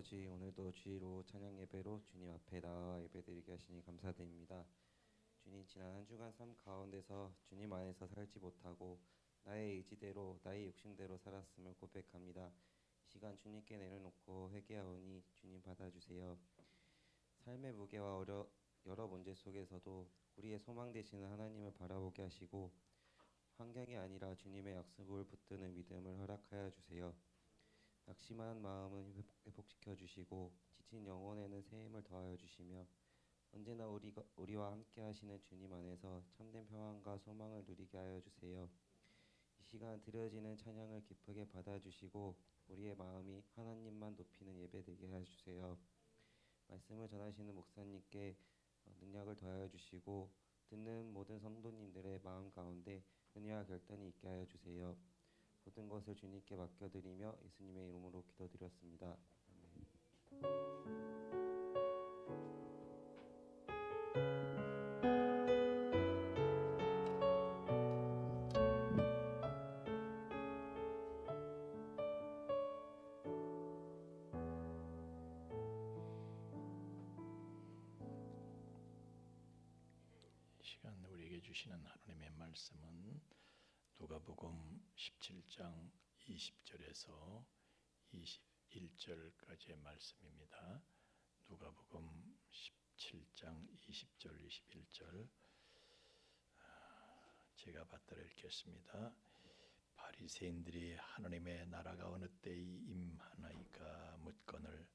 아버지, 오늘도 주의로 찬양 예배로 주님 앞에 나와 예배드리게 하시니 감사드립니다. 주님, 지난 한 주간 삶 가운데서 주님 안에서 살지 못하고 나의 의지대로 나의 욕심대로 살았음을 고백합니다. 이 시간 주님께 내려놓고 회개하오니 주님 받아주세요. 삶의 무게와 여러 문제 속에서도 우리의 소망 되시는 하나님을 바라보게 하시고 환경이 아니라 주님의 약속을 붙드는 믿음을 허락하여 주세요. 낙심한 마음은 회복시켜 주시고 지친 영혼에는 새 힘을 더하여 주시며 언제나 우리와 함께 하시는 주님 안에서 참된 평안과 소망을 누리게 하여 주세요. 이 시간 드려지는 찬양을 기쁘게 받아주시고 우리의 마음이 하나님만 높이는 예배 되게 해 주세요. 말씀을 전하시는 목사님께 능력을 더하여 주시고 듣는 모든 성도님들의 마음 가운데 은혜와 결단이 있게 하여 주세요. 모든 것을 주님께 맡겨드리며 예수님의 이름으로 기도드렸습니다. 이 시간 우리에게 주시는 하나님의 말씀은 누가복음 17장 20절에서 21절까지의 말씀입니다. 누가복음 17장 20절 21절 제가 받들어 읽겠습니다. 바리새인들이 하나님의 나라가 어느 때에 임하나이까 묻거늘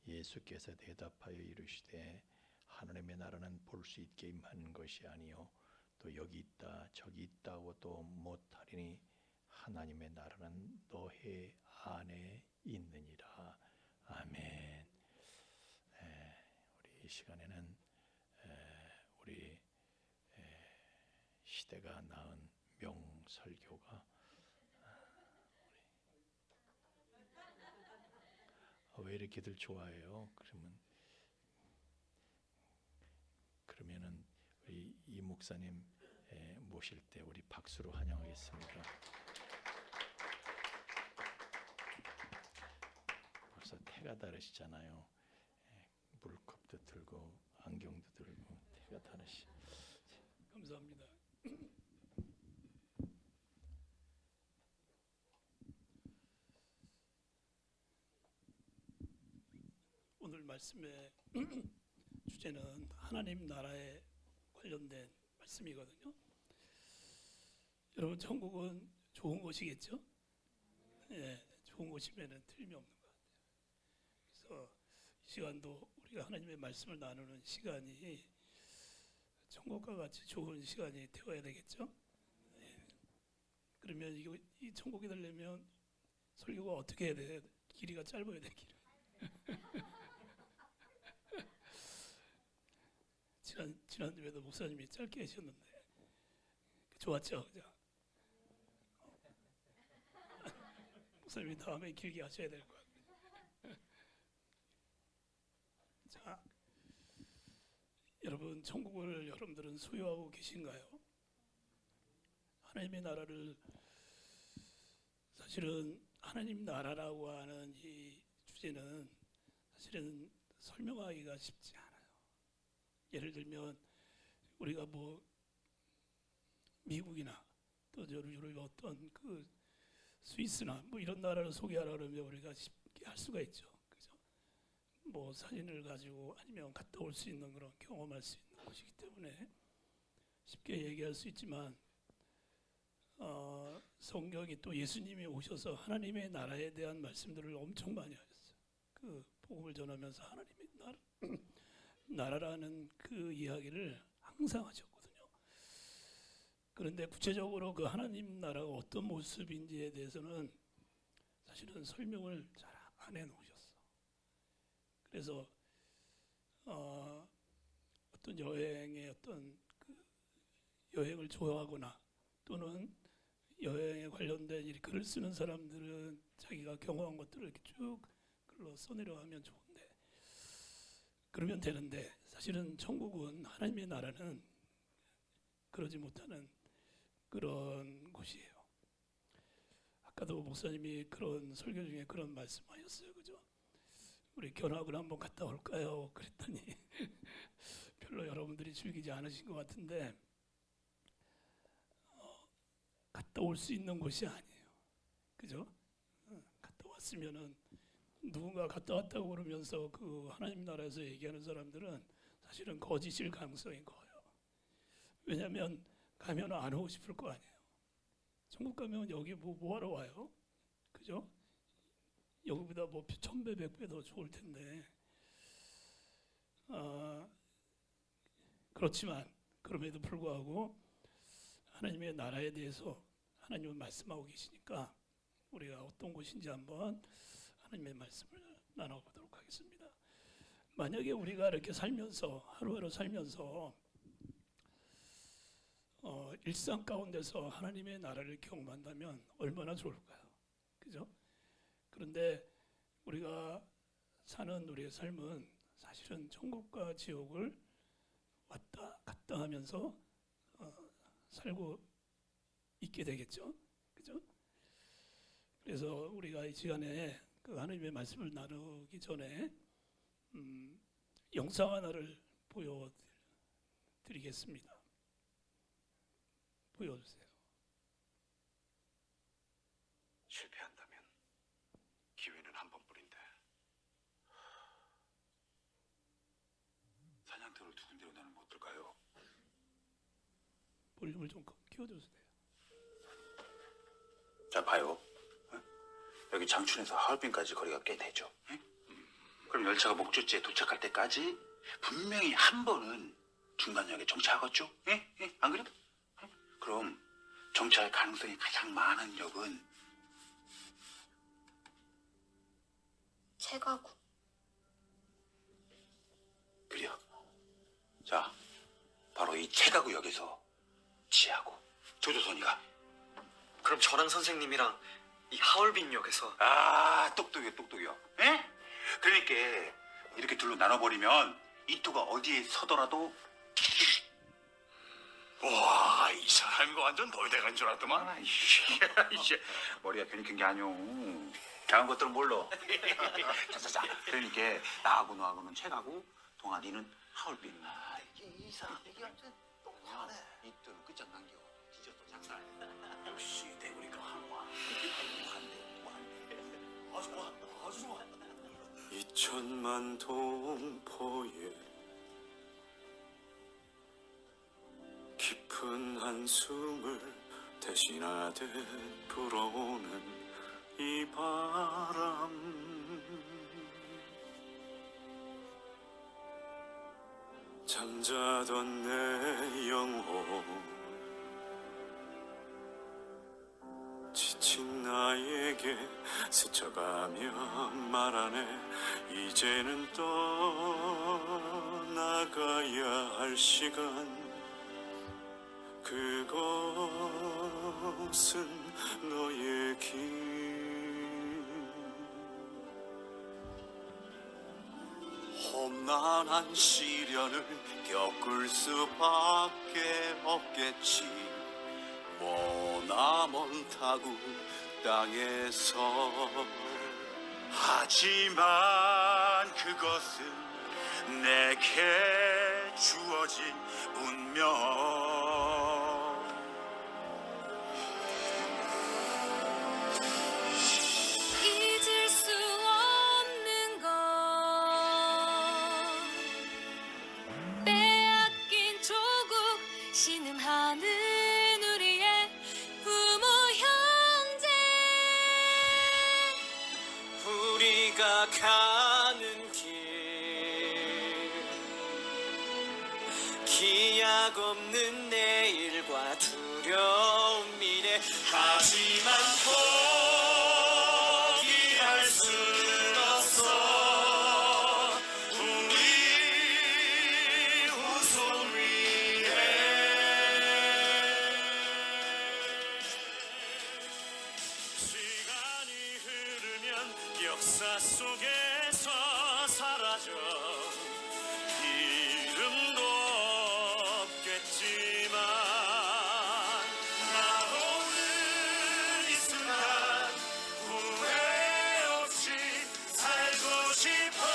예수께서 대답하여 이르시되 하나님의 나라는 볼 수 있게 임한 것이 아니요 또 여기 있다 저기 있다고도 못하리니 하나님의 나라는 너희 안에 있느니라. 아멘. 우리 이 시간에는 우리 시대가 낳은 명설교가 왜 이렇게들 좋아해요? 그러면은 우리 이 목사님 모실 때 우리 박수로 환영하겠습니다. 벌써 태가 다르시잖아요. 물컵도 들고 안경도 들고 태가 다르시. 감사합니다. 오늘 말씀의 주제는 하나님 나라에 관련된 말씀이거든요. 여러분, 천국은 좋은 곳이겠죠? 예, 좋은 곳이면 틀림이 없는 것 같아요. 그래서 이 시간도 우리가 하나님의 말씀을 나누는 시간이 천국과 같이 좋은 시간이 되어야 되겠죠? 예. 그러면 이 천국이 되려면 설교가 어떻게 해야 돼? 길이가 짧아야 돼, 길이. 지난주에도 목사님이 짧게 하셨는데 좋았죠, 그죠? 목사님이 다음에 길게 하셔야 될 것 같아요. 자, 여러분, 천국을 여러분들은 소유하고 계신가요? 하나님의 나라를, 사실은 하나님 나라라고 하는 이 주제는 사실은 설명하기가 쉽지 않아요. 예를 들면 우리가 뭐 미국이나 또 유럽의 어떤 그 스위스나 뭐 이런 나라를 소개하라 그러면 우리가 쉽게 할 수가 있죠. 그죠? 뭐 사진을 가지고 아니면 갔다 올 수 있는 그런 경험할 수 있는 곳이기 때문에 쉽게 얘기할 수 있지만 성경이 또 예수님이 오셔서 하나님의 나라에 대한 말씀들을 엄청 많이 하셨어요. 그 복음을 전하면서 하나님의 나라라는 그 이야기를 항상 하셨거든요. 그런데 구체적으로 그 하나님 나라가 어떤 모습인지에 대해서는 사실은 설명을 잘 안 해놓으셨어. 그래서 어떤 여행의 어떤 그 여행을 좋아하거나 또는 여행에 관련된 이 글을 쓰는 사람들은 자기가 경험한 것들을 이렇게 쭉 글로 써내려가면 좋은데 그러면 되는데 사실은 천국은 하나님의 나라는 그러지 못하는 그런 곳이에요. 아까도 목사님이 그런 설교 중에 그런 말씀하셨어요, 그죠? 우리 견학을 한번 갔다 올까요? 그랬더니 별로 여러분들이 즐기지 않으신 것 같은데 갔다 올 수 있는 곳이 아니에요. 그죠? 갔다 왔으면은 누군가 갔다 왔다고 그러면서 그 하나님 나라에서 얘기하는 사람들은 사실은 거짓일 가능성이 커요. 왜냐하면 가면 안 오고 싶을 거 아니에요. 천국 가면 여기 뭐 하러 와요? 그죠? 여기보다 뭐 1000배, 100배 더 좋을 텐데. 그렇지만 그럼에도 불구하고 하나님의 나라에 대해서 하나님은 말씀하고 계시니까 우리가 어떤 곳인지 한번 하나님의 말씀을 나눠보도록 하겠습니다. 만약에 우리가 이렇게 살면서 하루하루 살면서 일상 가운데서 하나님의 나라를 경험한다면 얼마나 좋을까요? 그죠? 그런데 우리가 사는 우리의 삶은 사실은 천국과 지옥을 왔다 갔다 하면서 살고 있게 되겠죠. 그죠? 그래서 우리가 이 시간에 그 하나님의 말씀을 나누기 전에 영상 하나를 보여드리겠습니다. 보여주세요. 실패한다면 기회는 한 번뿐인데 사냥터를 두 군데로 나누면 어떨까요? 볼륨을 좀 키워주세요. 자 봐요. 여기 장춘에서 하얼빈까지 거리가 꽤 되죠. 그럼 열차가 목적지에 도착할 때까지 분명히 한 번은 중간역에 정차하겠죠? 안 그래요? 그럼 정차할 가능성이 가장 많은 역은 채가구. 그래요. 자, 바로 이 채가구역에서 지하고 조조선이가. 그럼 저랑 선생님이랑 이 하얼빈역에서 똑똑이요. 예? 그러니까 이렇게 둘로 나눠버리면 이뚜가 어디에 서더라도 와, 이 사람이 완전 돌대간 줄 알았더만. 이제 머리가 괜히 큰 게 아니오. 다른 것들은 몰라. 자자자. 그러니까 나하고 너하고는 채가고 동아리는 하얼빈. 이 사람 얘기 완전 똑똑하네. 이뚜는 끝장난겨. 뒤졌어 작살. 역시 대구리가 한와. 아주 좋아. 2000만 동포의 깊은 한숨을 대신하듯 불어오는 이 바람, 잠자던 내 영혼, 지친 나에게 스쳐가며 말하네. 이제는 떠나가야 할 시간. 그것은 너의 길. 험난한 시련을 겪을 수밖에 없겠지. 머나먼 타국 땅에서. 하지만 그것은 내게 주어진 운명. 잊을 수 없는 건 빼앗긴 조국 신음하는 우리의 부모 형제. 우리가 가는 길, 기약 없는 내일과 두려운 미래. 하지만 포기할 순 없어. 우리 후손 위해. 시간이 흐르면 역사 속에서 사라져 이름도 없겠지만 나오는 이 순간 후회 없이 살고 싶어.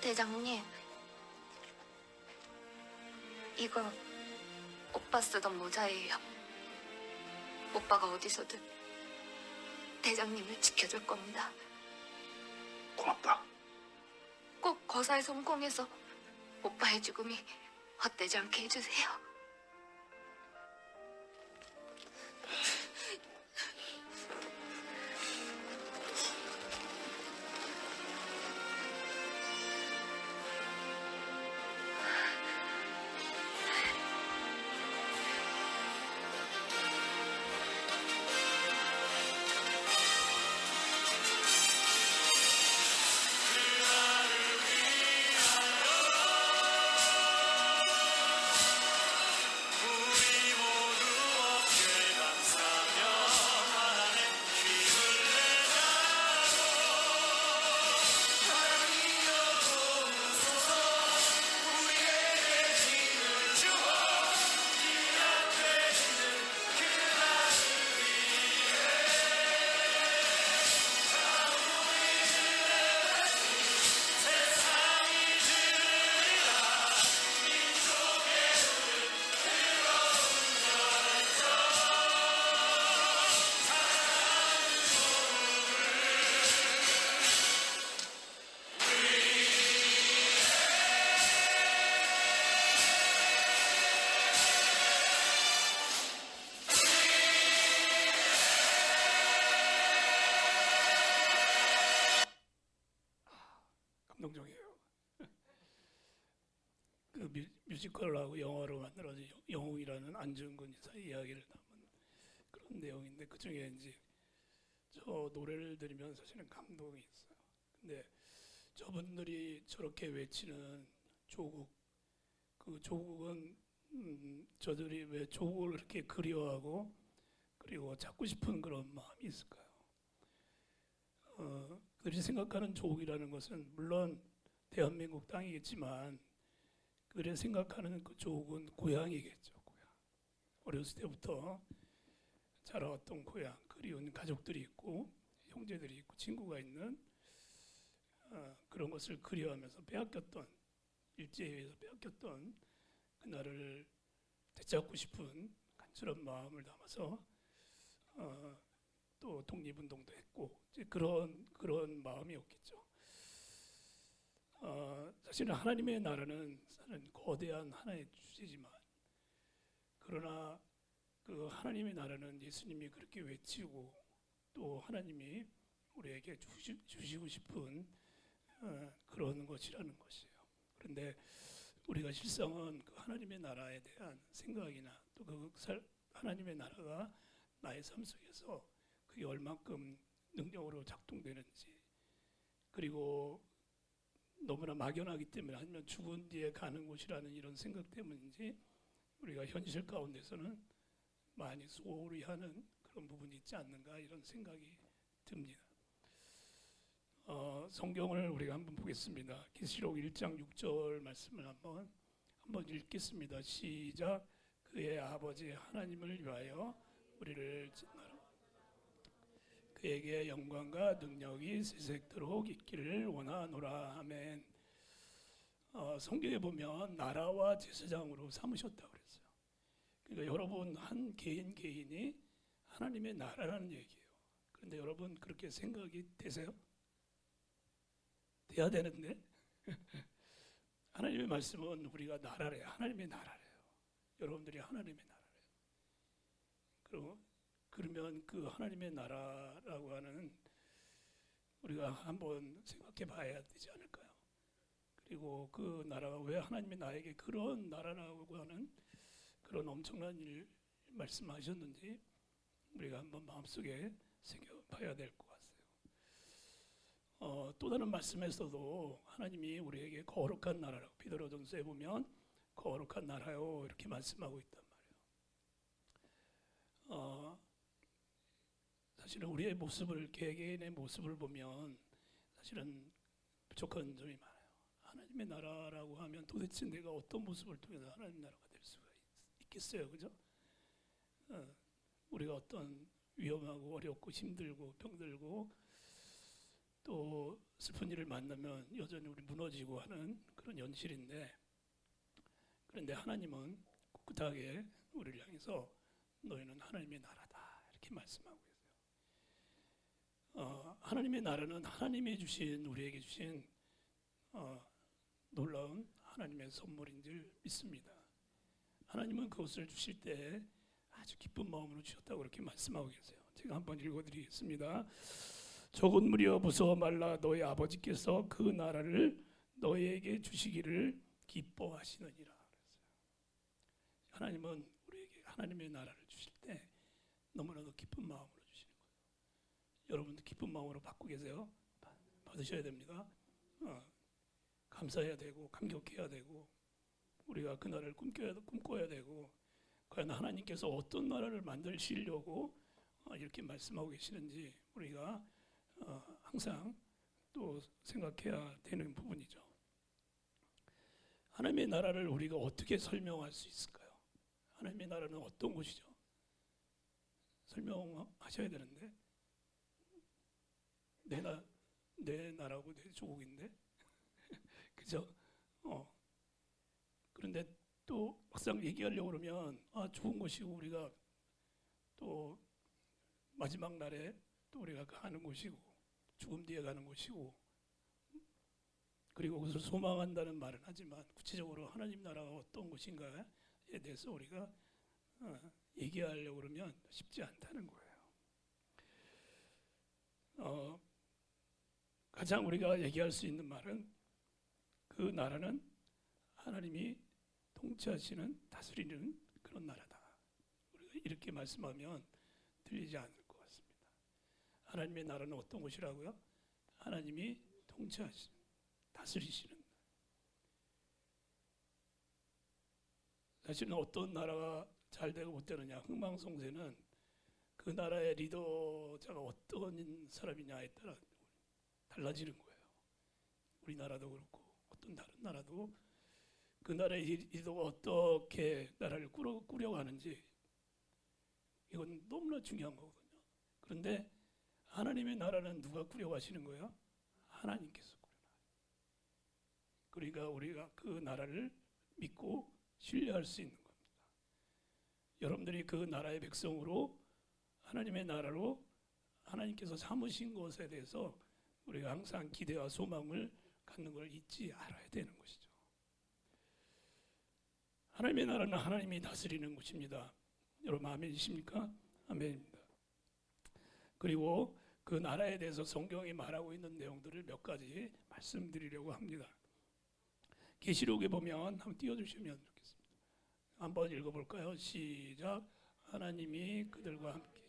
대장님, 이거 오빠 쓰던 모자예요. 오빠가 어디서든 대장님을 지켜줄 겁니다. 고맙다. 꼭 거사에 성공해서 오빠의 죽음이 헛되지 않게 해주세요. 우리 모두 어깨 감싸며 하나님 힘을 내자고 하나님여 도우소서 우리에게 힘을 주어 기약되시는 그날을 위해 세상이 들으리라 민족의 감동적이에요. 그 뮤지컬하고 영화로 만들어진 영웅이라는 안중근 이사 이야기를 담은 그런 내용인데 그 중에 이제 저 노래를 들으면 사실은 감동이 있어요. 근데 저분들이 저렇게 외치는 조국, 그 조국은 저들이 왜 조국을 그렇게 그리워하고 그리고 찾고 싶은 그런 마음이 있을까요? 그들이 생각하는 조국이라는 것은 물론 대한민국 땅이겠지만 그들이 생각하는 그 조국은 고향이겠죠. 고향. 어렸을 때부터 자라왔던 고향, 그리운 가족들이 있고 형제들이 있고 친구가 있는 그런 것을 그리워하면서 빼앗겼던 일제에 의해서 빼앗겼던 그날을 되찾고 싶은 간절한 마음을 담아서 또 독립운동도 했고 이제 그런 마음이었겠죠. 사실은 하나님의 나라는 거대한 하나의 주제지만 그러나 그 하나님의 나라는 예수님이 그렇게 외치고 또 하나님이 우리에게 주시고 싶은 그런 것이라는 것이에요. 그런데 우리가 실상은 그 하나님의 나라에 대한 생각이나 또 그 하나님의 나라가 나의 삶 속에서 그게 얼만큼 능력으로 작동되는지 그리고 너무나 막연하기 때문에 아니면 죽은 뒤에 가는 곳이라는 이런 생각 때문인지 우리가 현실 가운데서는 많이 소홀히 하는 그런 부분이 있지 않는가 이런 생각이 듭니다. 성경을 우리가 한번 보겠습니다. 계시록 1장 6절 말씀을 한번 읽겠습니다. 시작. 그의 아버지 하나님을 위하여 우리를 진노하라. 그에게 영광과 능력이 세세토록 있기를 원하노라. 아멘. 성경에 보면 나라와 제사장으로 삼으셨다고 그랬어요. 그러니까 여러분 한 개인이 하나님의 나라라는 얘기예요. 그런데 여러분 그렇게 생각이 되세요? 돼야 되는데 하나님의 말씀은 우리가 나라래요. 하나님의 나라래요. 여러분들이 하나님의 나라래요. 그러면 그 하나님의 나라라고 하는 우리가 한번 생각해 봐야 되지 않을까요? 그리고 그 나라가 왜 하나님이 나에게 그런 나라라고 하는 그런 엄청난 일 말씀하셨는지 우리가 한번 마음속에 새겨봐야 될 것 같아요. 또 다른 말씀에서도 하나님이 우리에게 거룩한 나라라고 베드로전서에 보면 거룩한 나라요 이렇게 말씀하고 있단 말이에요. 사실은 우리의 모습을 개개인의 모습을 보면 사실은 부족한 점이 많아요. 하나님의 나라라고 하면 도대체 내가 어떤 모습을 통해서 하나님 나라가 될 수가 있겠어요, 그죠? 우리가 어떤 위험하고 어렵고 힘들고 병들고 또 슬픈 일을 만나면 여전히 우리 무너지고 하는 그런 현실인데, 그런데 하나님은 꿋꿋하게 우리를 향해서 너희는 하나님의 나라다 이렇게 말씀하고 계세요. 하나님의 나라는 하나님이 주신 우리에게 주신 놀라운 하나님의 선물인 줄 믿습니다. 하나님은 그것을 주실 때 아주 기쁜 마음으로 주셨다고 그렇게 말씀하고 계세요. 제가 한번 읽어드리겠습니다. 적은 무리여 무서워 말라. 너희 아버지께서 그 나라를 너희에게 주시기를 기뻐하시느니라. 하나님은 우리에게 하나님의 나라를 주실 때 너무나도 기쁜 마음으로 주시는 거예요. 여러분도 기쁜 마음으로 받고 계세요? 받으셔야 됩니다. 감사해야 되고 감격해야 되고 우리가 그 나라를 꿈꿔야 되고, 과연 하나님께서 어떤 나라를 만드시려고 이렇게 말씀하고 계시는지 우리가 항상 또 생각해야 되는 부분이죠. 하나님의 나라를 우리가 어떻게 설명할 수 있을까요? 하나님의 나라는 어떤 곳이죠? 설명하셔야 되는데 내 나라고 내 조국인데 그죠? 그런데 또 막상 얘기하려고 그러면 좋은 것이고 우리가 또 마지막 날에 또 우리가 가는 곳이고 죽음 뒤에 가는 곳이고, 그리고 그것을 소망한다는 말은 하지만 구체적으로 하나님 나라가 어떤 곳인가에 대해서 우리가 얘기하려고 그러면 쉽지 않다는 거예요. 가장 우리가 얘기할 수 있는 말은 그 나라는 하나님이 통치하시는 다스리는 그런 나라다. 우리가 이렇게 말씀하면 들리지 않을 것 같습니다. 하나님의 나라는 어떤 곳이라고요? 하나님이 통치하시는, 다스리시는. 사실은 어떤 나라가 잘 되고 못 되느냐, 흥망성쇠는 그 나라의 리더자가 어떤 사람이냐에 따라 달라지는 거예요. 우리나라도 그렇고 어떤 다른 나라도 그 나라의 리더가 어떻게 나라를 꾸려가는지 이건 너무나 중요한 거거든요. 그런데 하나님의 나라는 누가 꾸려가시는 거예요? 하나님께서 꾸려가요. 그러니까 우리가 그 나라를 믿고 신뢰할 수 있는 겁니다. 여러분들이 그 나라의 백성으로 하나님의 나라로 하나님께서 삼으신 것에 대해서 우리가 항상 기대와 소망을 갖는 걸 잊지 않아야 되는 것이죠. 하나님의 나라는 하나님이 다스리는 곳입니다. 여러분 아멘이십니까? 아멘입니다. 그리고 그 나라에 대해서 성경이 말하고 있는 내용들을 몇 가지 말씀드리려고 합니다. 계시록에 보면 한번 띄워주시면 좋겠습니다. 한번 읽어볼까요? 시작. 하나님이 그들과 함께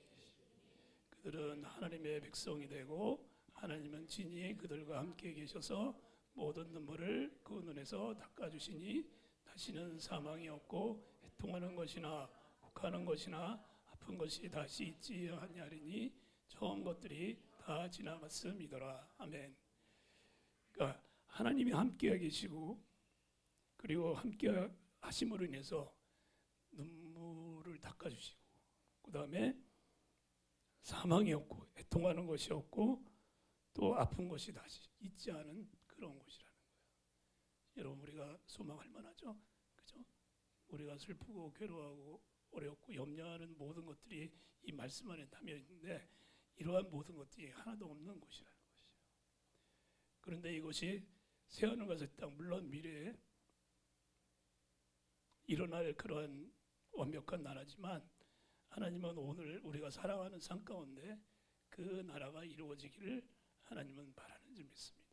그들은 하나님의 백성이 되고 하나님은 친히 그들과 함께 계셔서 모든 눈물을 그 눈에서 닦아주시니 다시는 사망이 없고 애통하는 것이나 욱하는 것이나 아픈 것이 다시 있지 아니하리니 처음 것들이 다 지나갔음이더라. 아멘. 그러니까 하나님이 함께 계시고 그리고 함께 하심으로 인해서 눈물을 닦아주시고 그 다음에 사망이 없고 애통하는 것이 없고 또 아픈 것이 다시 있지 않은 그런 곳이라는 거예요. 여러분 우리가 소망할 만하죠? 그죠? 우리가 슬프고 괴로워하고 어렵고 염려하는 모든 것들이 이 말씀 안에 담겨 있는데 이러한 모든 것들이 하나도 없는 곳이라는 것이에요. 그런데 이것이 새하늘과 새 땅, 물론 미래에 일어날 그러한 완벽한 나라지만 하나님은 오늘 우리가 살아가는 삶 가운데 그 나라가 이루어지기를 하나님은 바라는 줄 믿습니다.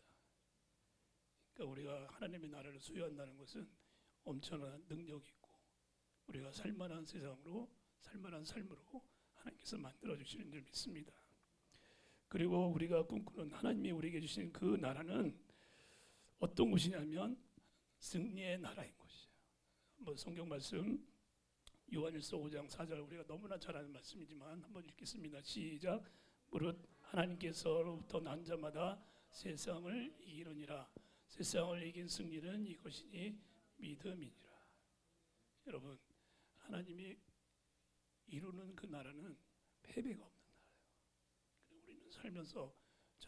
그러니까 우리가 하나님의 나라를 소유한다는 것은 엄청난 능력이 있고 우리가 살만한 세상으로 살만한 삶으로 하나님께서 만들어주시는 줄 믿습니다. 그리고 우리가 꿈꾸는 하나님이 우리에게 주신 그 나라는 어떤 곳이냐면 승리의 나라인 것이에요. 한번 성경 말씀 요한일서 5장 4절 우리가 너무나 잘 아는 말씀이지만 한번 읽겠습니다. 시작. 무릇 하나님께서로부터 난 자마다 세상을 이기느니라. 세상을 이긴 승리는 이것이니 믿음이니라. 여러분 하나님이 이루는 그 나라는 패배가 없는 나라예요. 우리는 살면서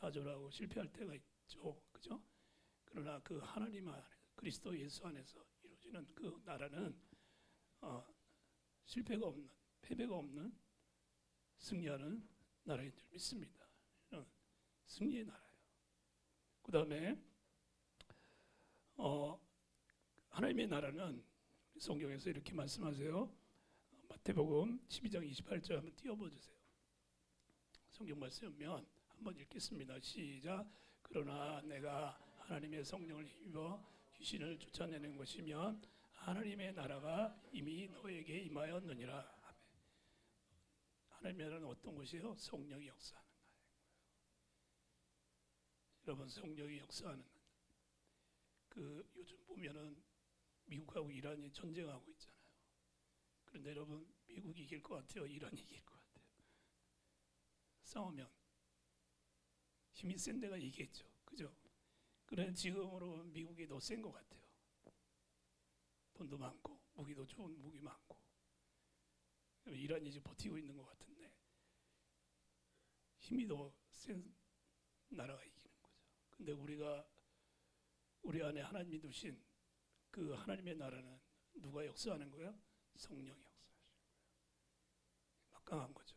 좌절하고 실패할 때가 있죠. 그죠? 그러나 그 하나님 안에 그리스도 예수 안에서 이루어지는 그 나라는 실패가 없는 패배가 없는 승리하는 나라인 줄 믿습니다. 승리의 나라예요. 그 다음에 하나님의 나라는 성경에서 이렇게 말씀하세요. 마태복음 12장 28절 한번 띄워보세요. 성경 말씀이면 한번 읽겠습니다. 시작. 그러나 내가 하나님의 성령을 힘입어 귀신을 쫓아내는 것이면 하나님의 나라가 이미 너에게 임하였느니라. 아멘. 하나님의 나라는 어떤 것이에요? 성령이 역사하는 나라예요. 여러분, 성령이 역사하는 그 요즘 보면은 미국하고 이란이 전쟁하고 있잖아요. 그런데 여러분, 미국이 이길 것 같아요? 이란이 이길 것 같아요? 싸우면 힘이 센 데가 이기겠죠. 그죠? 그래 지금으로 미국이 더 센 것 같아요. 돈도 많고 무기도 좋은 무기 많고 이란이 이제 버티고 있는 것 같은데 힘이 더 센 나라가 이기는 거죠. 근데 우리 안에 하나님이 두신 그 하나님의 나라는 누가 역사하는 거예요? 성령이 역사하시는 거예요. 막강한 거죠.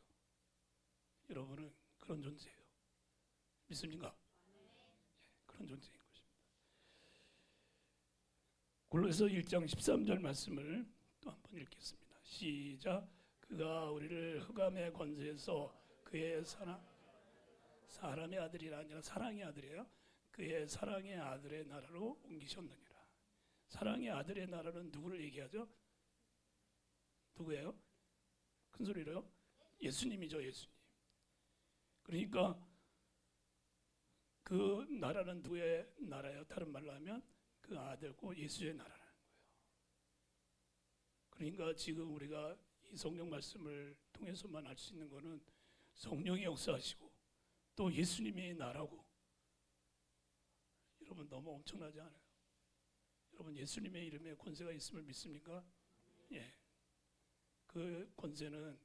여러분은 그런 존재예요. 믿습니까? 그런 존재인 것입니다. 골로새서 1장 13절 말씀을 또 한 번 읽겠습니다. 시작. 그가 우리를 흑암의 권세에서 그의 사람의 아들이라 아니라 사랑의 아들이에요. 그의 사랑의 아들의 나라로 옮기셨느니라. 사랑의 아들의 나라는 누구를 얘기하죠? 누구예요? 큰 소리로요? 예수님이죠. 예수님. 그러니까 그 나라는 누구의 나라예요? 다른 말로 하면 그 아들고 예수의 나라라는 거예요. 그러니까 지금 우리가 이 성경 말씀을 통해서만 알 수 있는 것은 성령이 역사하시고 또 예수님의 나라고. 여러분 너무 엄청나지 않아요? 여러분 예수님의 이름에 권세가 있음을 믿습니까? 예. 그 권세는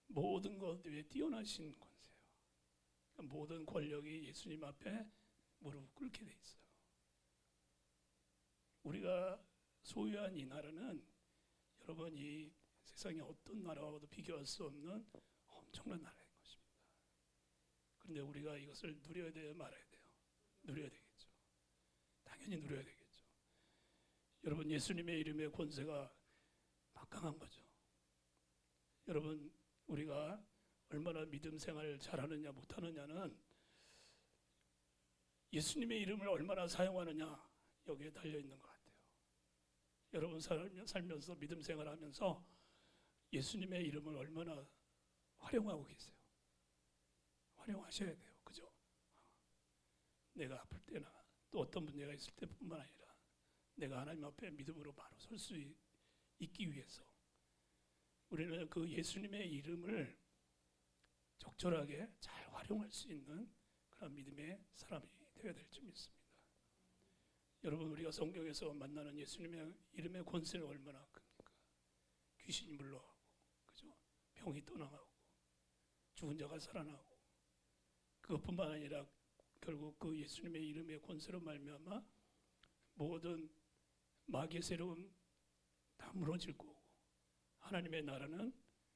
모든 것 위에 뛰어나신 권세예요. 모든 권력이 예수님 앞에 무릎 꿇게 돼 있어요. 우리가 소유한 이 나라는 여러분 이 세상의 어떤 나라와도 비교할 수 없는 엄청난 나라인 것입니다. 그런데 우리가 이것을 누려야 돼요, 말아야 돼요? 누려야 되겠죠. 당연히 누려야 되겠죠. 여러분 예수님의 이름의 권세가 막강한 거죠. 여러분 우리가 얼마나 믿음 생활을 잘하느냐 못하느냐는 예수님의 이름을 얼마나 사용하느냐 여기에 달려있는 것 같아요. 여러분 살면서 믿음 생활하면서 예수님의 이름을 얼마나 활용하고 계세요? 활용하셔야 돼요. 그죠? 내가 아플 때나 또 어떤 문제가 있을 때뿐만 아니라 내가 하나님 앞에 믿음으로 바로 설 수 있기 위해서 우리는 그 예수님의 이름을 적절하게 잘 활용할 수 있는 그런 믿음의 사람이 되어야 될 줄 믿습니다. 여러분 우리가 성경에서 만나는 예수님의 이름의 권세는 얼마나 큽니까? 귀신이 물러가고, 그죠? 병이 떠나가고, 죽은 자가 살아나고, 그것뿐만 아니라 결국 그 예수님의 이름의 권세로 말미암아 모든 마귀의 세력은 다 무너질 거고 하나님의 나라는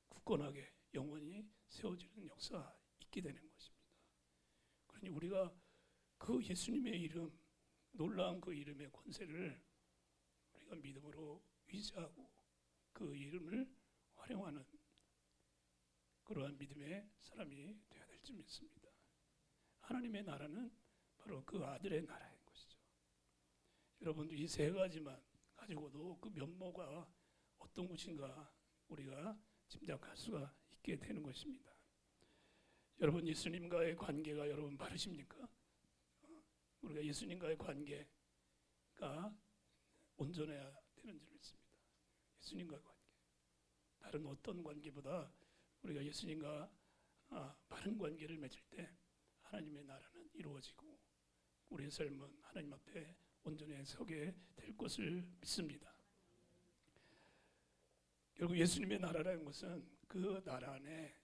굳건하게 영원히 세워지는 역사가 있게 되는 것입니다. 그러니 우리가 그 예수님의 이름, 놀라운 그 이름의 권세를 우리가 믿음으로 의지하고 그 이름을 활용하는 그러한 믿음의 사람이 되어야 될 줄 믿습니다. 하나님의 나라는 바로 그 아들의 나라인 것이죠. 여러분도 이 세 가지만 가지고도 그 면모가 어떤 것인가 우리가 짐작할 수가 있게 되는 것입니다. 여러분 예수님과의 관계가 여러분 바르십니까? 우리가 예수님과의 관계가 온전해야 되는 줄 믿습니다. 예수님과의 관계. 다른 어떤 관계보다 우리가 예수님과 바른 관계를 맺을 때 하나님의 나라는 이루어지고 우리의 삶은 하나님 앞에 온전히 서게 될 것을 믿습니다. 결국 예수님의 나라라는 것은 그 나라 안에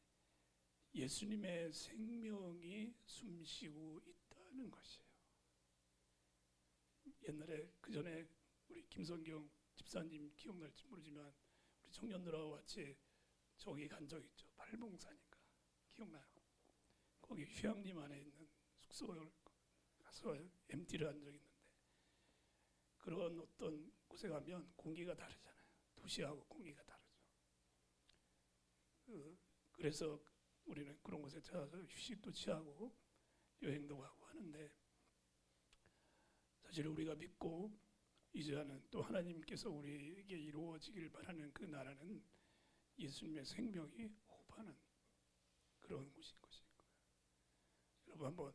예수님의 생명이 숨쉬고 있다는 것이에요. 옛날에 그 전에 우리 김성경 집사님 기억날지 모르지만 우리 청년들하고 같이 저기 간 적 있죠. 팔봉사니까 기억나요? 거기 휴양림 안에 있는 숙소를 가서 MT를 한 적이 있는데 그런 어떤 곳에 가면 공기가 다르잖아요. 도시하고 공기가 다르죠. 그래서 우리는 그런 곳에 찾아서 휴식도 취하고 여행도 가고 하는데 사실 우리가 믿고 이제는 또 하나님께서 우리에게 이루어지길 바라는 그 나라는 예수님의 생명이 호흡하는 그런 곳인 것인 거예요. 여러분 한번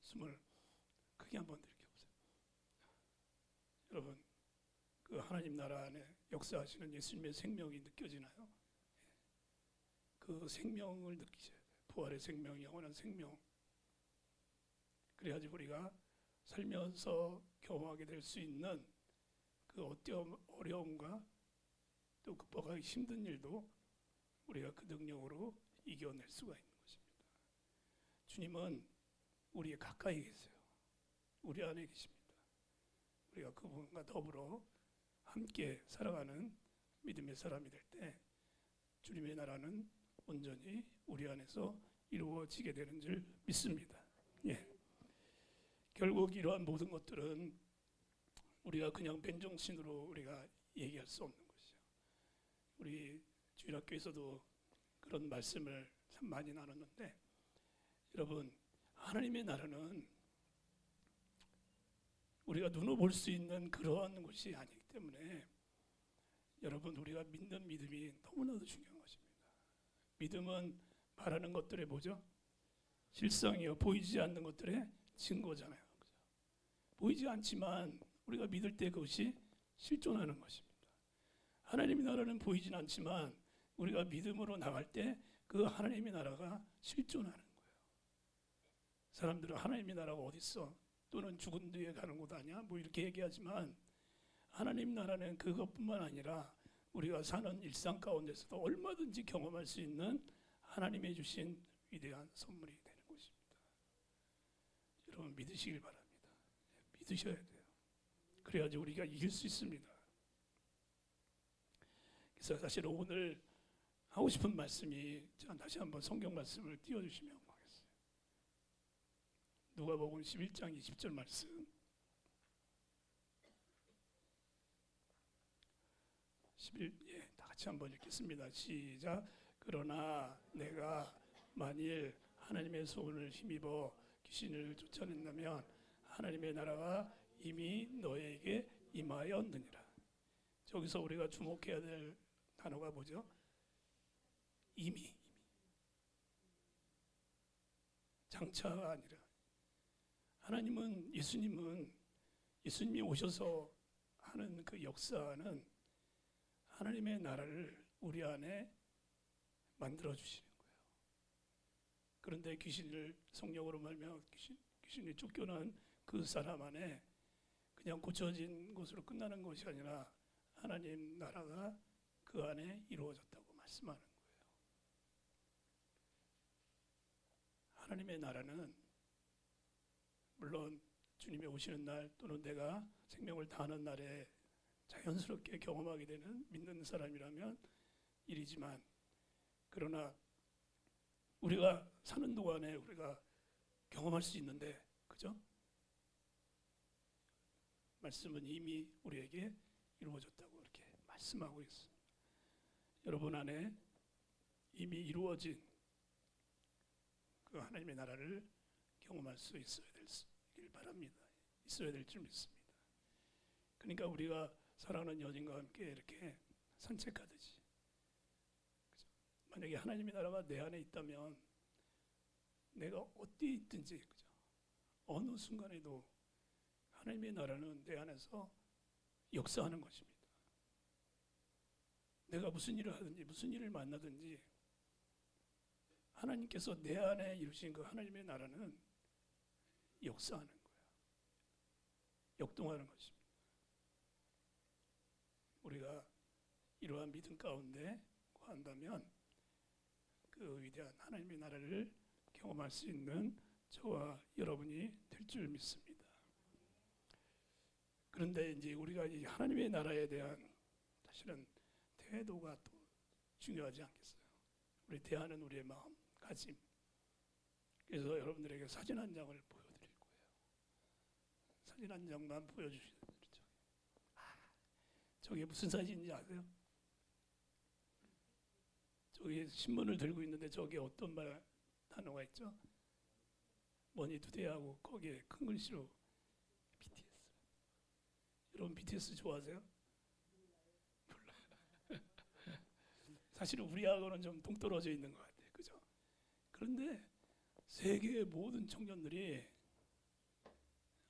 숨을 크게 한번 들이켜보세요. 여러분 그 하나님 나라 안에 역사하시는 예수님의 생명이 느껴지나요? 그 생명을 느끼셔야 돼요. 부활의 생명, 영원한 생명. 그래야지 우리가 살면서 경험하게 될 수 있는 그 어려움과 또 극복하기 힘든 일도 우리가 그 능력으로 이겨낼 수가 있는 것입니다. 주님은 우리의 가까이 계세요. 우리 안에 계십니다. 우리가 그분과 더불어 함께 살아가는 믿음의 사람이 될 때 주님의 나라는 온전히 우리 안에서 이루어지게 되는 줄 믿습니다. 예. 결국 이러한 모든 것들은 우리가 그냥 맨정신으로 우리가 얘기할 수 없는 것이죠. 우리 주일학교에서도 그런 말씀을 참 많이 나눴는데 여러분 하나님의 나라는 우리가 눈으로 볼 수 있는 그러한 것이 아니기 때문에 여러분 우리가 믿는 믿음이 너무나도 중요한 것입니다. 믿음은 바라는 것들의 뭐죠? 실상이요 보이지 않는 것들의 증거잖아요. 그죠? 보이지 않지만 우리가 믿을 때 그것이 실존하는 것입니다. 하나님의 나라는 보이진 않지만 우리가 믿음으로 나갈 때 그 하나님의 나라가 실존하는 거예요. 사람들은 하나님의 나라가 어디 있어? 또는 죽은 뒤에 가는 곳 아니야? 뭐 이렇게 얘기하지만 하나님 나라는 그것뿐만 아니라 우리가 사는 일상 가운데서도 얼마든지 경험할 수 있는 하나님의 주신 위대한 선물이 되는 것입니다. 여러분 믿으시길 바랍니다. 믿으셔야 돼요. 그래야지 우리가 이길 수 있습니다. 그래서 사실 오늘 하고 싶은 말씀이 다시 한번 성경 말씀을 띄워주시면 고맙겠어요. 누가복음 11장 20절 말씀. 11, 다 같이 한번 읽겠습니다. 시작. 그러나 내가 만일 하나님의 소원을 힘입어 귀신을 쫓아낸다면 하나님의 나라가 이미 너에게 임하였느니라. 저기서 우리가 주목해야 될 단어가 뭐죠? 이미. 장차가 아니라 하나님은 예수님이 오셔서 하는 그 역사는 하나님의 나라를 우리 안에 만들어 주시는 거예요. 그런데 귀신을 성령으로 말미암아 귀신이 쫓겨난 그 사람 안에 그냥 고쳐진 것으로 끝나는 것이 아니라 하나님 나라가 그 안에 이루어졌다고 말씀하는 거예요. 하나님의 나라는 물론 주님이 오시는 날 또는 내가 생명을 다하는 날에 자연스럽게 경험하게 되는 믿는 사람이라면 일이지만 그러나 우리가 사는 동안에 우리가 경험할 수 있는데 그죠? 말씀은 이미 우리에게 이루어졌다고 이렇게 말씀하고 있습니다. 여러분 안에 이미 이루어진 그 하나님의 나라를 경험할 수 있어야 되길 바랍니다. 있어야 될 줄 믿습니다. 그러니까 우리가 사랑하는 연인과 함께 이렇게 산책하듯이 그죠? 만약에 하나님의 나라가 내 안에 있다면 내가 어디 있든지 그죠? 어느 순간에도 하나님의 나라는 내 안에서 역사하는 것입니다. 내가 무슨 일을 하든지 무슨 일을 만나든지 하나님께서 내 안에 이루신 그 하나님의 나라는 역사하는 거예요. 역동하는 것입니다. 우리가 이러한 믿음 가운데 한다면 그 위대한 하나님의 나라를 경험할 수 있는 저와 여러분이 될 줄 믿습니다. 그런데 이제 우리가 이 하나님의 나라에 대한 사실은 태도가 또 중요하지 않겠어요? 우리 대하는 우리의 마음가짐. 그래서 여러분들에게 사진 한 장을 보여드릴 거예요. 사진 한 장만 보여주시죠. 저게 무슨 사진인지 아세요? 저기 신문을 들고 있는데 저게 어떤 단어가 있죠? 머니 투데이하고 거기에 큰 글씨로 BTS. 여러분 BTS 좋아하세요? 몰라요. 사실은 우리하고는 좀 동떨어져 있는 것 같아요. 그죠? 그런데 세계의 모든 청년들이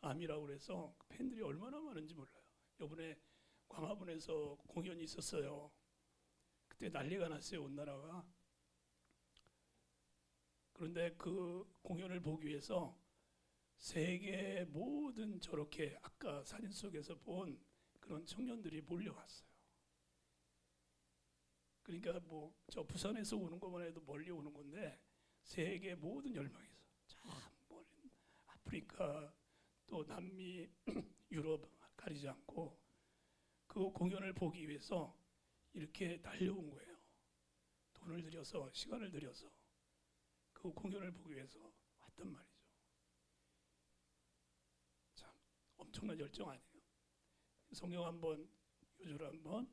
아미라고 그래서 팬들이 얼마나 많은지 몰라요. 이번에 광화문에서 공연이 있었어요. 그때 난리가 났어요, 온 나라가. 그런데 그 공연을 보기 위해서 세계의 모든 저렇게 아까 사진 속에서 본 그런 청년들이 몰려왔어요. 그러니까 뭐 저 부산에서 오는 것만 해도 멀리 오는 건데 세계 모든 열망에서 참 멀리 아프리카 또 남미 유럽 가리지 않고 그 공연을 보기 위해서 이렇게 달려온 거예요. 돈을 들여서 시간을 들여서 그 공연을 보기 위해서 왔단 말이죠. 참 엄청난 열정 아니에요? 성경 한번 요절 한번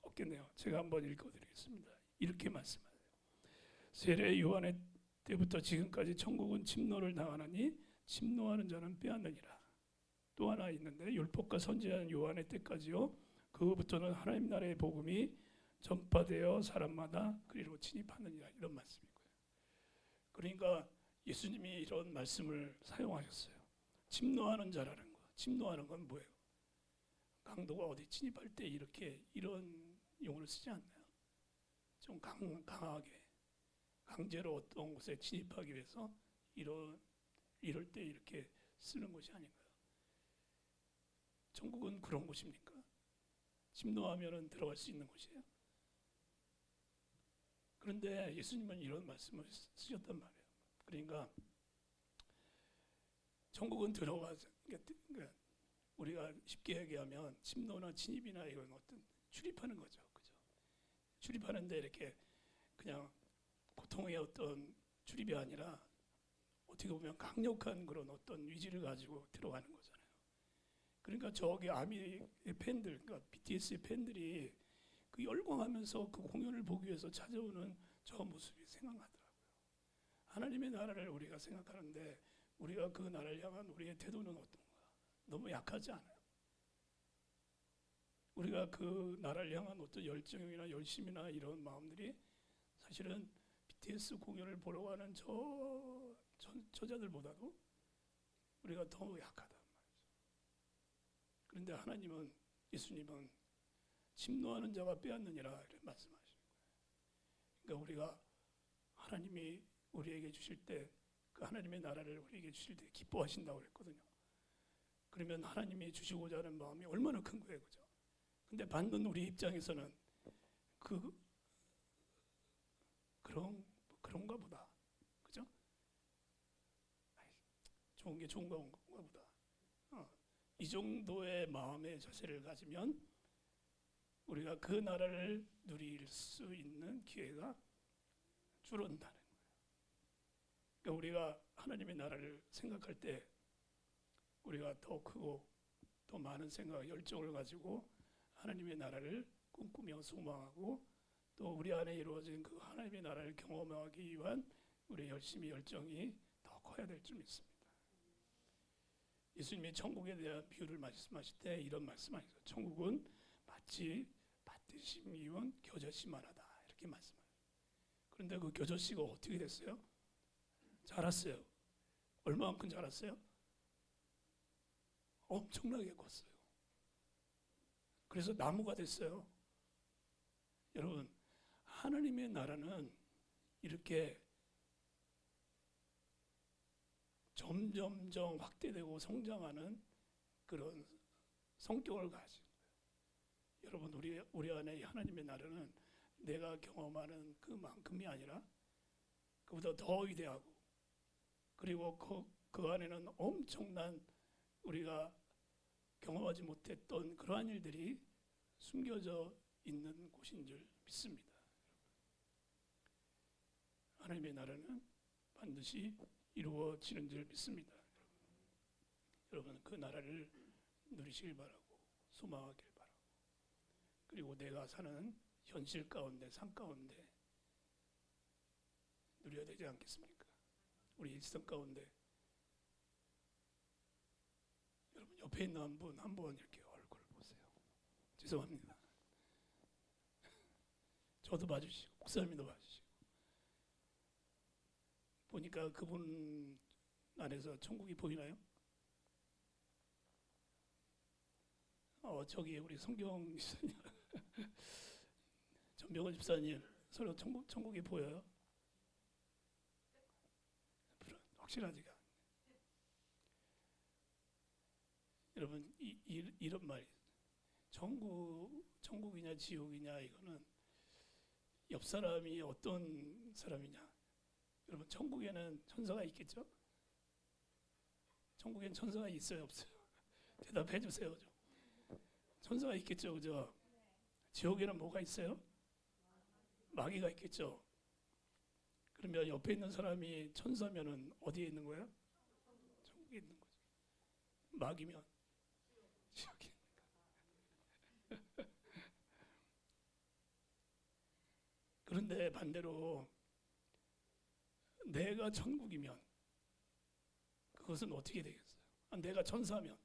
없겠네요. 제가 한번 읽어드리겠습니다. 이렇게 말씀하세요. 세례 요한의 때부터 지금까지 천국은 침노를 당하나니 침노하는 자는 빼앗느니라. 또 하나 있는데 율법과 선지자는 요한의 때까지요. 그부터는 하나님 나라의 복음이 전파되어 사람마다 그리로 진입하느니라. 이런 말씀이고요. 그러니까 예수님이 이런 말씀을 사용하셨어요. 침노하는 자라는 거. 침노하는 건 뭐예요? 강도가 어디 진입할 때 이렇게 이런 용어를 쓰지 않나요? 좀 강하게 강제로 어떤 곳에 진입하기 위해서 이럴 때 이렇게 쓰는 것이 아닌가요? 천국은 그런 곳입니까? 침노하면은 들어갈 수 있는 곳이에요. 그런데 예수님은 이런 말씀을 쓰셨단 말이에요. 그러니까 천국은 그러니까 우리가 쉽게 얘기하면 침노나 진입이나 이건 어떤 출입하는 거죠. 그죠? 출입하는데 이렇게 그냥 고통의 어떤 출입이 아니라 어떻게 보면 강력한 그런 어떤 의지를 가지고 들어가는 거잖아요. 그러니까 저기 아미의 팬들, 그러니까 BTS의 팬들이 그 열광하면서 그 공연을 보기 위해서 찾아오는 저 모습이 생각나더라고요. 하나님의 나라를 우리가 생각하는데 우리가 그 나라를 향한 우리의 태도는 어떤가? 너무 약하지 않아요? 우리가 그 나라를 향한 어떤 열정이나 열심이나 이런 마음들이 사실은 BTS 공연을 보러 가는 저자들보다도 우리가 더 약하단 말이죠. 그런데 하나님은, 예수님은 침노하는 자가 빼앗느니라 이렇게 말씀하시는 거예요. 그러니까 우리가 하나님이 우리에게 주실 때, 그 하나님의 나라를 우리에게 주실 때 기뻐하신다고 그랬거든요. 그러면 하나님이 주시고자 하는 마음이 얼마나 큰 거예요, 그죠? 근데 받는 우리 입장에서는 그런가 보다, 그죠? 좋은 게 좋은가 보다. 이 정도의 마음의 자세를 가지면 우리가 그 나라를 누릴 수 있는 기회가 줄어든다는 거예요. 그러니까 우리가 하나님의 나라를 생각할 때 우리가 더 크고 더 많은 생각, 열정을 가지고 하나님의 나라를 꿈꾸며 소망하고 또 우리 안에 이루어진 그 하나님의 나라를 경험하기 위한 우리의 열심히 열정이 더 커야 될 줄 믿습니다. 예수님이 천국에 대한 비유를 말씀하실 때 이런 말씀하셨어요. 천국은 마치 밭듯이 미운 겨자씨만하다 이렇게 말씀하세요. 그런데 그 겨자씨가 어떻게 됐어요? 자랐어요. 얼마만큼 자랐어요? 엄청나게 컸어요. 그래서 나무가 됐어요. 여러분, 하나님의 나라는 이렇게 점점점 확대되고 성장하는 그런 성격을 가진 거예요. 여러분, 우리 안에 하나님의 나라는 내가 경험하는 그만큼이 아니라 그보다 더 위대하고, 그리고 그 안에는 엄청난 우리가 경험하지 못했던 그러한 일들이 숨겨져 있는 곳인 줄 믿습니다. 하나님의 나라는 반드시 이루어지는 줄 믿습니다. 여러분, 그 나라를 누리시길 바라고 소망하길 바라고, 그리고 내가 사는 현실 가운데, 삶 가운데 누려야 되지 않겠습니까? 우리 일상 가운데 여러분, 옆에 있는 한 분 이렇게 얼굴 보세요. 죄송합니다. 저도 봐주시고 목사님도 봐주시고, 보니까 그분 안에서 천국이 보이나요? 저기 우리 성경 집사님, 전병헌 집사님, 서로 천국이 보여요? 확실하지가 않아요. 여러분, 이런 말이, 천국이냐 지옥이냐, 이거는 옆 사람이 어떤 사람이냐. 여러분, 천국에는 천사가 있겠죠? 천국엔 천사가 있어요, 없어요? 대답해 주세요. 천사가 있겠죠, 그죠? 지옥에는 뭐가 있어요? 마귀가 있겠죠. 그러면 옆에 있는 사람이 천사면은 어디에 있는 거야? 천국에 있는 거죠. 마귀면 지옥에 있는 거. 그런데 반대로 내가 천국이면 그것은 어떻게 되겠어요? 내가 천사면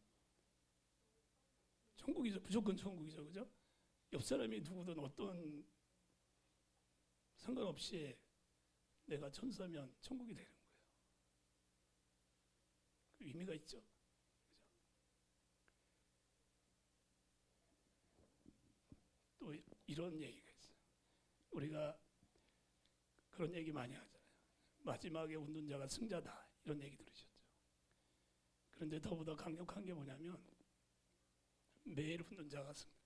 천국이죠. 무조건 천국이죠. 그죠? 옆 사람이 누구든 어떤 상관없이 내가 천사면 천국이 되는 거예요. 그 의미가 있죠. 그죠? 또 이런 얘기가 있어요. 우리가 그런 얘기 많이 하잖아요. 마지막에 웃는 자가 승자다, 이런 얘기 들으셨죠. 그런데 더보다 강력한 게 뭐냐면 매일 웃는 자가 승자다.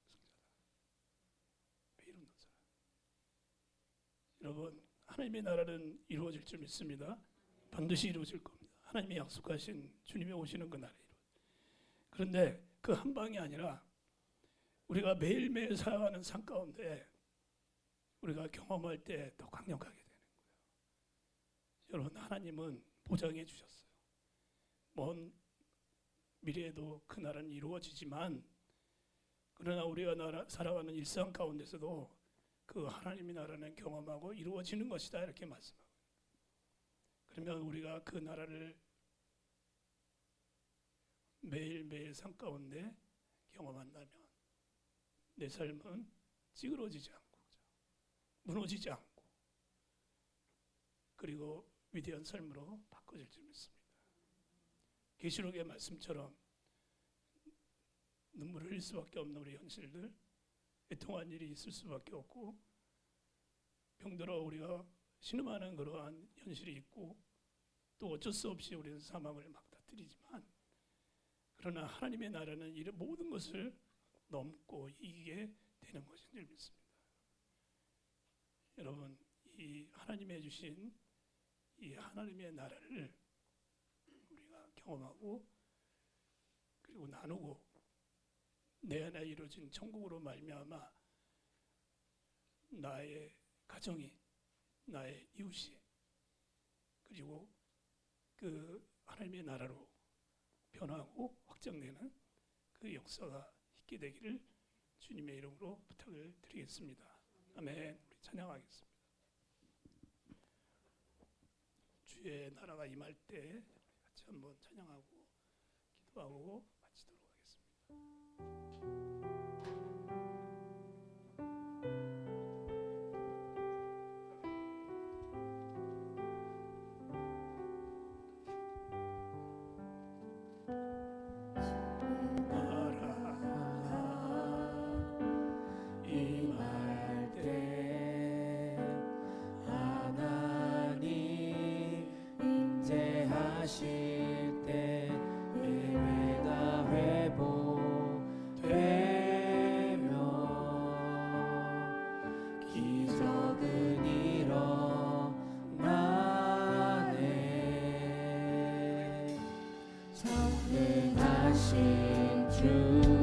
매일 웃는 사람. 여러분, 하나님의 나라는 이루어질 줄 믿습니다. 반드시 이루어질 겁니다. 하나님이 약속하신 주님이 오시는 그 날에 그런데 그 한 방이 아니라 우리가 매일매일 살아가는 삶 가운데 우리가 경험할 때 더 강력하게 되는 거예요. 여러분, 하나님은 보장해 주셨어요. 먼 미래에도 그 나라는 이루어지지만, 그러나 우리가 살아가는 일상 가운데서도 그 하나님의 나라는 경험하고 이루어지는 것이다, 이렇게 말씀하고, 그러면 우리가 그 나라를 매일매일 삶 가운데 경험한다면 내 삶은 찌그러지지 않고 무너지지 않고 그리고 위대한 삶으로 바꿔질 줄 믿습니다. 계시록의 말씀처럼 눈물을 흘릴 수밖에 없는 우리 현실들, 애통한 일이 있을 수밖에 없고, 병들어 우리가 신음하는 그러한 현실이 있고, 또 어쩔 수 없이 우리는 사망을 맞닥뜨리지만, 그러나 하나님의 나라는 이런 모든 것을 넘고 이기게 되는 것인 줄 믿습니다. 여러분, 이 하나님의 주신 이 하나님의 나라를 우리가 경험하고 그리고 나누고 내 안에 이루어진 천국으로 말미암아 나의 가정이, 나의 이웃이, 그리고 그 하나님의 나라로 변하고 확장되는 그 역사가 있게 되기를 주님의 이름으로 부탁을 드리겠습니다. 아멘. 우리 찬양하겠습니다. 주의 나라가 임할 때 같이 한번 찬양하고 기도하고 마치도록 하겠습니다. 임할 때 하나님 임재하실 때 예배가 주